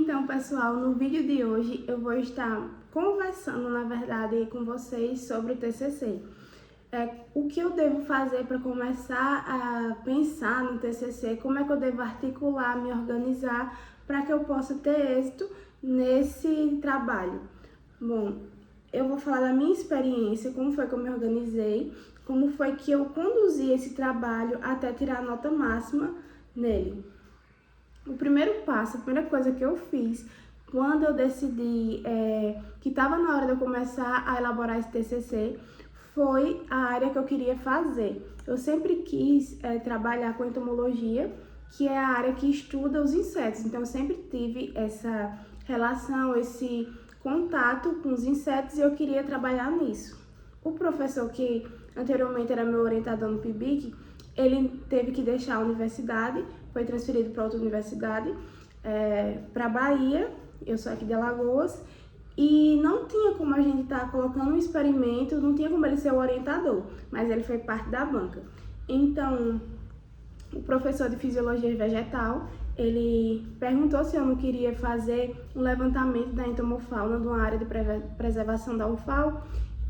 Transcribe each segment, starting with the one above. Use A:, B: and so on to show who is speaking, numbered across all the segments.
A: Então, pessoal, no vídeo de hoje eu vou estar conversando, na verdade, com vocês sobre o TCC. O que eu devo fazer para começar a pensar no TCC, como é que eu devo articular, me organizar para que eu possa ter êxito nesse trabalho. Bom, eu vou falar da minha experiência, como foi que eu me organizei, como foi que eu conduzi esse trabalho até tirar a nota máxima nele. O primeiro passo, a primeira coisa que eu fiz quando eu decidi que estava na hora de eu começar a elaborar esse TCC foi a área que eu queria fazer. Eu sempre quis trabalhar com entomologia, que é a área que estuda os insetos. Então, eu sempre tive essa relação, esse contato com os insetos e eu queria trabalhar nisso. O professor que anteriormente era meu orientador no PIBIC, ele teve que deixar a universidade, foi transferido para outra universidade, para Bahia, eu sou aqui de Alagoas, e não tinha como a gente estar colocando um experimento, não tinha como ele ser o orientador, mas ele foi parte da banca. Então, o professor de Fisiologia Vegetal, ele perguntou se eu não queria fazer um levantamento da entomofauna de uma área de preservação da UFAO,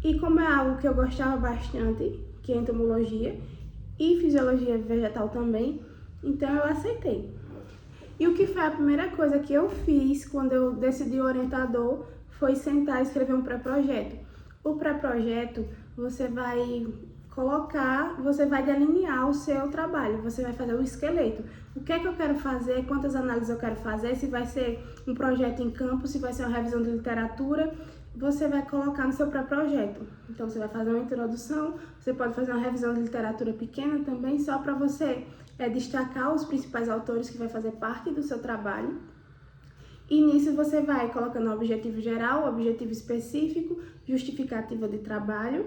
A: e como é algo que eu gostava bastante, que é entomologia, e Fisiologia Vegetal também, então eu aceitei. E o que foi a primeira coisa que eu fiz quando eu decidi o orientador foi sentar e escrever um pré-projeto. O pré-projeto você vai delinear o seu trabalho, você vai fazer o esqueleto. O que é que eu quero fazer, quantas análises eu quero fazer, se vai ser um projeto em campo, se vai ser uma revisão de literatura, você vai colocar no seu pré-projeto. Então, você vai fazer uma introdução, você pode fazer uma revisão de literatura pequena também, só para você destacar os principais autores que vai fazer parte do seu trabalho. E nisso você vai colocando o objetivo geral, o objetivo específico, justificativa de trabalho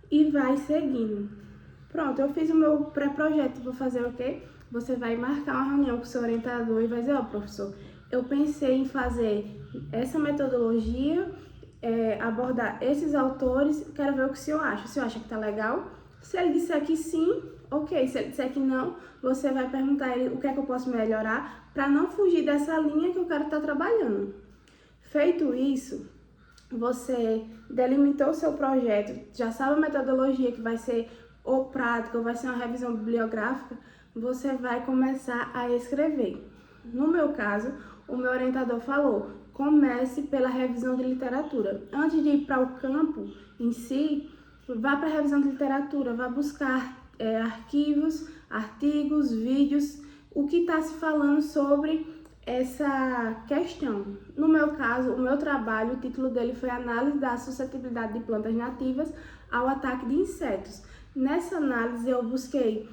A: e vai seguindo. Pronto, eu fiz o meu pré-projeto, vou fazer o quê? Você vai marcar uma reunião com o seu orientador e vai dizer, professor, eu pensei em fazer essa metodologia, abordar esses autores, quero ver o que o senhor acha. O senhor acha que tá legal? Se ele disser que sim, ok. Se ele disser que não, você vai perguntar a ele o que é que eu posso melhorar para não fugir dessa linha que eu quero estar trabalhando. Feito isso, você delimitou o seu projeto, já sabe a metodologia que vai ser ou prática ou vai ser uma revisão bibliográfica, você vai começar a escrever. No meu caso, o meu orientador falou, comece pela revisão de literatura. Antes de ir para o campo em si, vá para a revisão de literatura, vá buscar arquivos, artigos, vídeos, o que está se falando sobre essa questão. No meu caso, o meu trabalho, o título dele foi Análise da suscetibilidade de plantas nativas ao ataque de insetos. Nessa análise eu busquei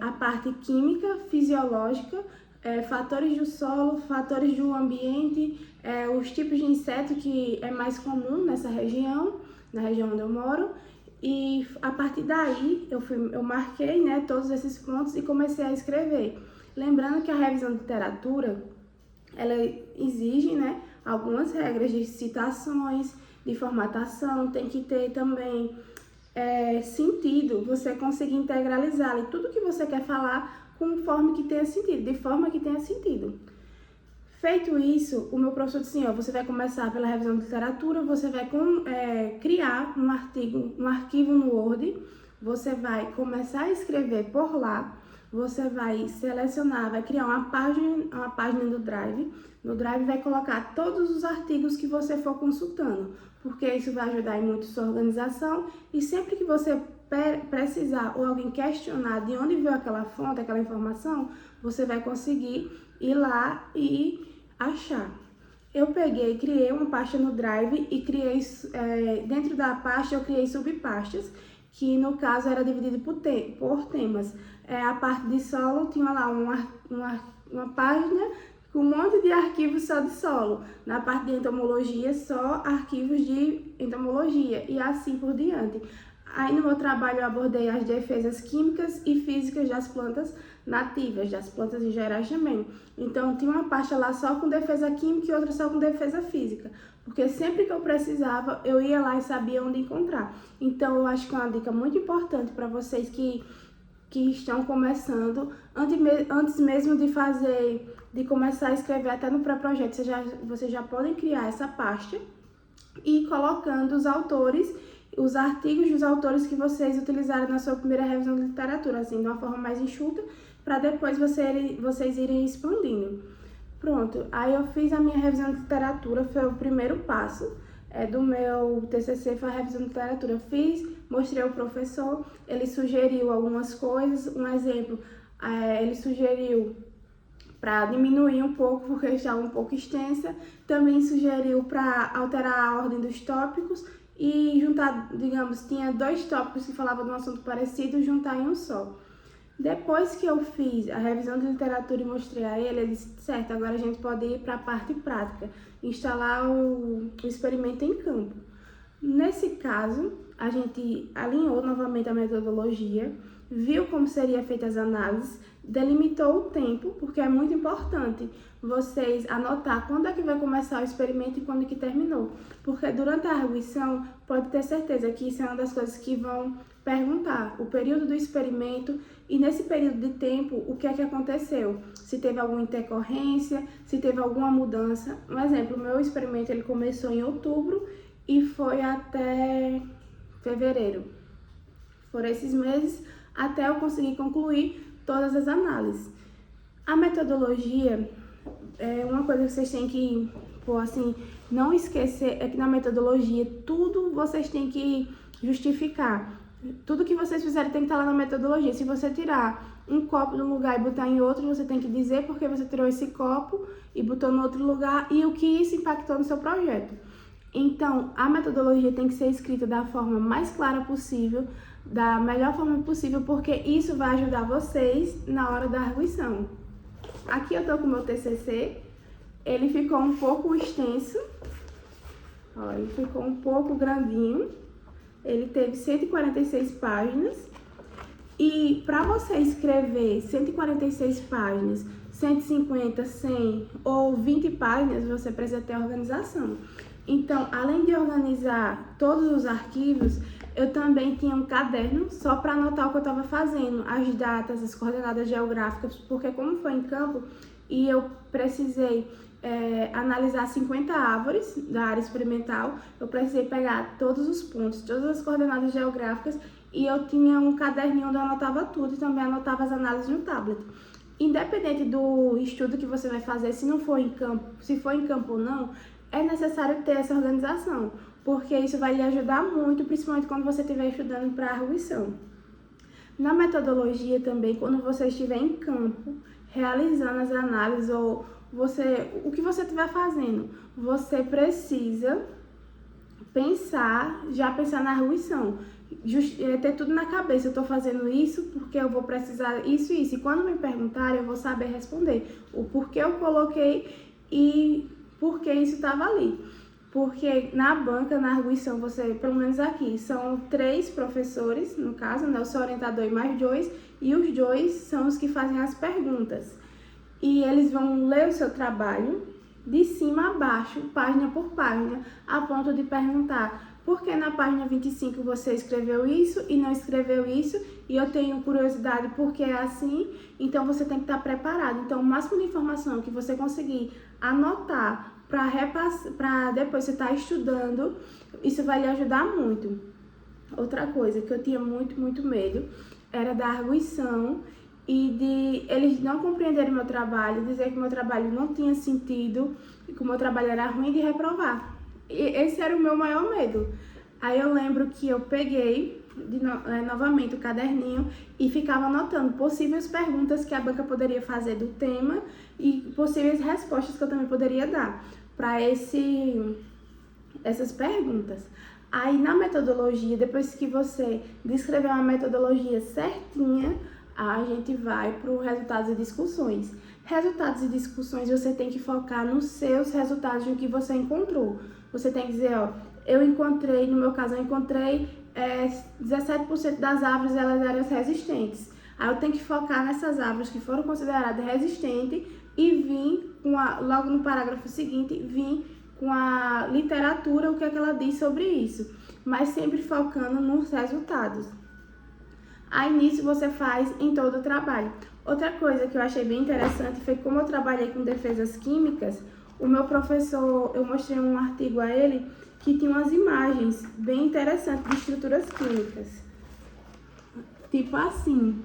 A: a parte química, fisiológica, fatores do solo, fatores do ambiente, os tipos de inseto que é mais comum nessa região, na região onde eu moro, e a partir daí eu marquei todos esses pontos e comecei a escrever. Lembrando que a revisão de literatura, ela exige algumas regras de citações, de formatação, tem que ter também sentido, você conseguir integralizar tudo que você quer falar conforme que tenha sentido, de forma que tenha sentido. Feito isso, o meu professor disse assim, você vai começar pela revisão de literatura, você vai criar um arquivo no Word, você vai começar a escrever por lá, você vai selecionar, vai criar uma página do Drive. No Drive vai colocar todos os artigos que você for consultando, porque isso vai ajudar em muito sua organização e sempre que você precisar ou alguém questionar de onde veio aquela fonte, aquela informação, você vai conseguir ir lá e achar. Eu criei uma pasta no Drive e criei, dentro da pasta eu criei subpastas, que no caso era dividido por temas. A parte de solo tinha lá uma página com um monte de arquivos só de solo. Na parte de entomologia, só arquivos de entomologia e assim por diante. Aí no meu trabalho eu abordei as defesas químicas e físicas das plantas nativas, das plantas em geral também. Então tinha uma pasta lá só com defesa química e outra só com defesa física, porque sempre que eu precisava eu ia lá e sabia onde encontrar. Então eu acho que é uma dica muito importante para vocês que estão começando, antes mesmo de fazer de começar a escrever até no pré-projeto. Vocês já podem criar essa pasta e ir colocando os autores, os artigos dos autores que vocês utilizaram na sua primeira revisão de literatura, assim, de uma forma mais enxuta, para depois vocês irem expandindo. Pronto, aí eu fiz a minha revisão de literatura, foi o primeiro passo do meu TCC, foi a revisão de literatura. Fiz, mostrei ao professor, ele sugeriu algumas coisas, um exemplo, ele sugeriu para diminuir um pouco, porque estava um pouco extensa, também sugeriu para alterar a ordem dos tópicos e juntar, digamos, tinha 2 tópicos que falavam de um assunto parecido, juntar em um só. Depois que eu fiz a revisão de literatura e mostrei a ele disse, certo, agora a gente pode ir para a parte prática, instalar o experimento em campo. Nesse caso, a gente alinhou novamente a metodologia, viu como seriam feitas as análises, delimitou o tempo, porque é muito importante vocês anotar quando é que vai começar o experimento e quando que terminou. Porque durante a arguição, pode ter certeza que isso é uma das coisas que vão perguntar, o período do experimento e nesse período de tempo, o que é que aconteceu? Se teve alguma intercorrência, se teve alguma mudança. Um exemplo, o meu experimento ele começou em outubro e foi até fevereiro. Foram esses meses até eu conseguir concluir todas as análises. A metodologia, uma coisa que vocês têm que, não esquecer é que na metodologia tudo vocês têm que justificar. Tudo que vocês fizerem tem que estar lá na metodologia. Se você tirar um copo de um lugar e botar em outro, você tem que dizer porque você tirou esse copo e botou no outro lugar e o que isso impactou no seu projeto. Então, a metodologia tem que ser escrita da forma mais clara possível, da melhor forma possível, porque isso vai ajudar vocês na hora da arguição. Aqui eu tô com o meu TCC, ele ficou um pouco extenso, ele ficou um pouco grandinho, ele teve 146 páginas, e para você escrever 146 páginas, 150, 100 ou 20 páginas, você precisa ter organização. Então, além de organizar todos os arquivos, eu também tinha um caderno só para anotar o que eu estava fazendo, as datas, as coordenadas geográficas, porque como foi em campo e eu precisei analisar 50 árvores da área experimental, eu precisei pegar todos os pontos, todas as coordenadas geográficas e eu tinha um caderninho onde eu anotava tudo e também anotava as análises no tablet. Independente do estudo que você vai fazer, se for em campo ou não, é necessário ter essa organização, porque isso vai lhe ajudar muito, principalmente quando você estiver estudando para a arguição. Na metodologia também, quando você estiver em campo, realizando as análises ou o que você estiver fazendo, você precisa pensar na arguição. Ter tudo na cabeça, eu estou fazendo isso porque eu vou precisar isso e isso. E quando me perguntarem, eu vou saber responder o porquê eu coloquei e por que isso estava ali. Porque na banca, na arguição, pelo menos aqui, são 3 professores, no caso, né? Eu sou orientador e mais 2, e os 2 são os que fazem as perguntas. E eles vão ler o seu trabalho de cima a baixo, página por página, a ponto de perguntar por que na página 25 você escreveu isso e não escreveu isso, e eu tenho curiosidade porque é assim, então você tem que estar preparado. Então, o máximo de informação que você conseguir anotar para depois você estar estudando, isso vai lhe ajudar muito. Outra coisa que eu tinha muito medo era da arguição e de eles não compreenderem meu trabalho, dizer que meu trabalho não tinha sentido e que o meu trabalho era ruim de reprovar. E esse era o meu maior medo. Aí eu lembro que eu peguei novamente o caderninho e ficava anotando possíveis perguntas que a banca poderia fazer do tema e possíveis respostas que eu também poderia dar para essas perguntas. Aí na metodologia, depois que você descrever uma metodologia certinha, a gente vai para os resultados e discussões. Resultados e discussões, você tem que focar nos seus resultados, no que você encontrou. Você tem que dizer, no meu caso, eu encontrei 17% das árvores, elas eram resistentes. Aí eu tenho que focar nessas árvores que foram consideradas resistentes e vim logo no parágrafo seguinte, vim com a literatura, o que é que ela diz sobre isso. Mas sempre focando nos resultados. Aí nisso você faz em todo o trabalho. Outra coisa que eu achei bem interessante foi como eu trabalhei com defesas químicas, o meu professor, eu mostrei um artigo a ele que tinha umas imagens bem interessantes de estruturas químicas. Tipo assim.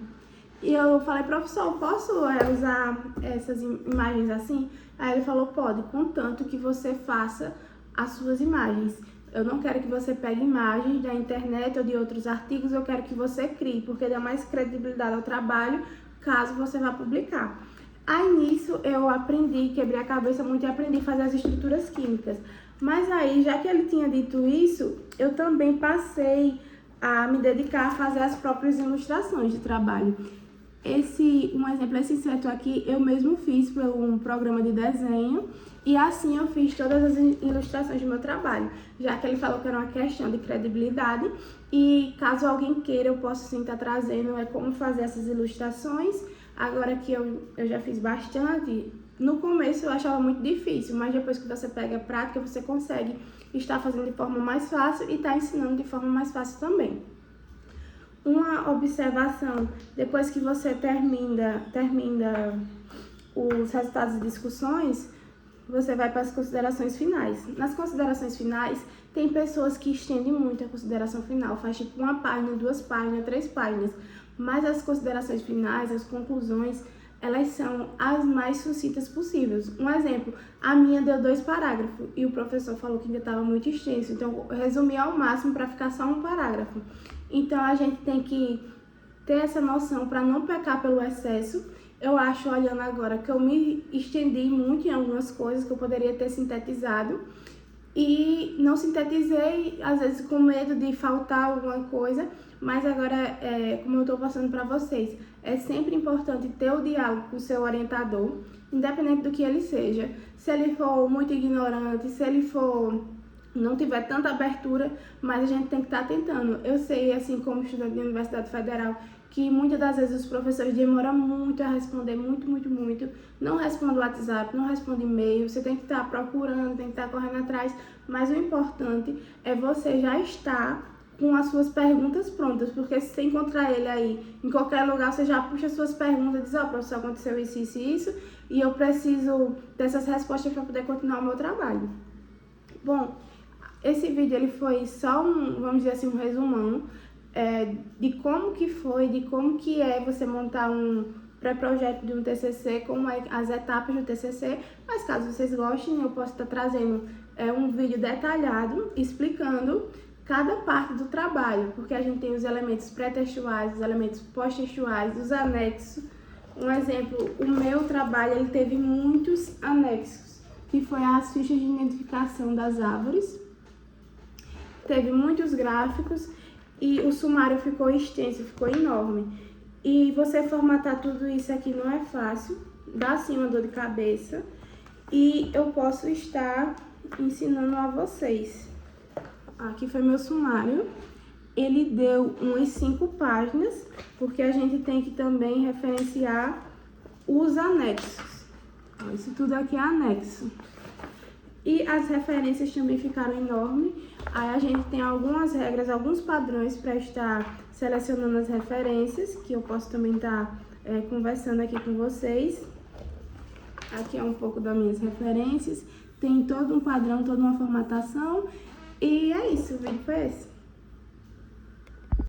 A: E eu falei, professor, posso usar essas imagens assim? Aí ele falou, pode, contanto que você faça as suas imagens. Eu não quero que você pegue imagens da internet ou de outros artigos, eu quero que você crie, porque dá mais credibilidade ao trabalho, caso você vá publicar. Aí nisso eu aprendi, quebrei a cabeça muito e aprendi a fazer as estruturas químicas. Mas aí, já que ele tinha dito isso, eu também passei a me dedicar a fazer as próprias ilustrações de trabalho. Um exemplo, esse inseto aqui eu mesmo fiz por um programa de desenho e assim eu fiz todas as ilustrações do meu trabalho, já que ele falou que era uma questão de credibilidade e caso alguém queira eu posso sim estar trazendo como fazer essas ilustrações. Agora que eu já fiz bastante, no começo eu achava muito difícil, mas depois que você pega a prática você consegue estar fazendo de forma mais fácil e estar ensinando de forma mais fácil também. Uma observação, depois que você termina os resultados de discussões, você vai para as considerações finais. Nas considerações finais, tem pessoas que estendem muito a consideração final, faz tipo 1 página, 2 páginas, 3 páginas, mas as considerações finais, as conclusões, elas são as mais sucintas possíveis. Um exemplo, a minha deu 2 parágrafos e o professor falou que ainda estava muito extenso, então eu resumi ao máximo para ficar só 1 parágrafo. Então a gente tem que ter essa noção para não pecar pelo excesso. Eu acho, olhando agora, que eu me estendi muito em algumas coisas que eu poderia ter sintetizado e não sintetizei, às vezes com medo de faltar alguma coisa, mas agora, como eu estou passando para vocês, é sempre importante ter o diálogo com o seu orientador, independente do que ele seja. Se ele for muito ignorante, se ele for não tiver tanta abertura, mas a gente tem que estar tentando. Eu sei, assim como estudante de Universidade Federal, que muitas das vezes os professores demoram muito a responder, muito. Não responde o WhatsApp, não responde e-mail, você tem que estar procurando, tem que estar correndo atrás, mas o importante é você já estar com as suas perguntas prontas, porque se você encontrar ele aí em qualquer lugar, você já puxa as suas perguntas e diz, professor, aconteceu isso, e eu preciso dessas respostas para poder continuar o meu trabalho. Bom, esse vídeo ele foi só vamos dizer assim, um resumão de como que foi, de como que é você montar um pré-projeto de um TCC, como é as etapas do TCC, mas caso vocês gostem, eu posso estar trazendo um vídeo detalhado, explicando cada parte do trabalho, porque a gente tem os elementos pré-textuais, os elementos pós-textuais, os anexos. Um exemplo, o meu trabalho ele teve muitos anexos, que foi as fichas de identificação das árvores, teve muitos gráficos e o sumário ficou extenso, ficou enorme. E você formatar tudo isso aqui não é fácil, dá sim uma dor de cabeça e eu posso estar ensinando a vocês. Aqui foi meu sumário, ele deu umas 5 páginas, porque a gente tem que também referenciar os anexos. Isso tudo aqui é anexo. E as referências também ficaram enormes. Aí a gente tem algumas regras, alguns padrões para estar selecionando as referências, que eu posso também estar conversando aqui com vocês. Aqui é um pouco das minhas referências. Tem todo um padrão, toda uma formatação. E é isso, o vídeo foi esse.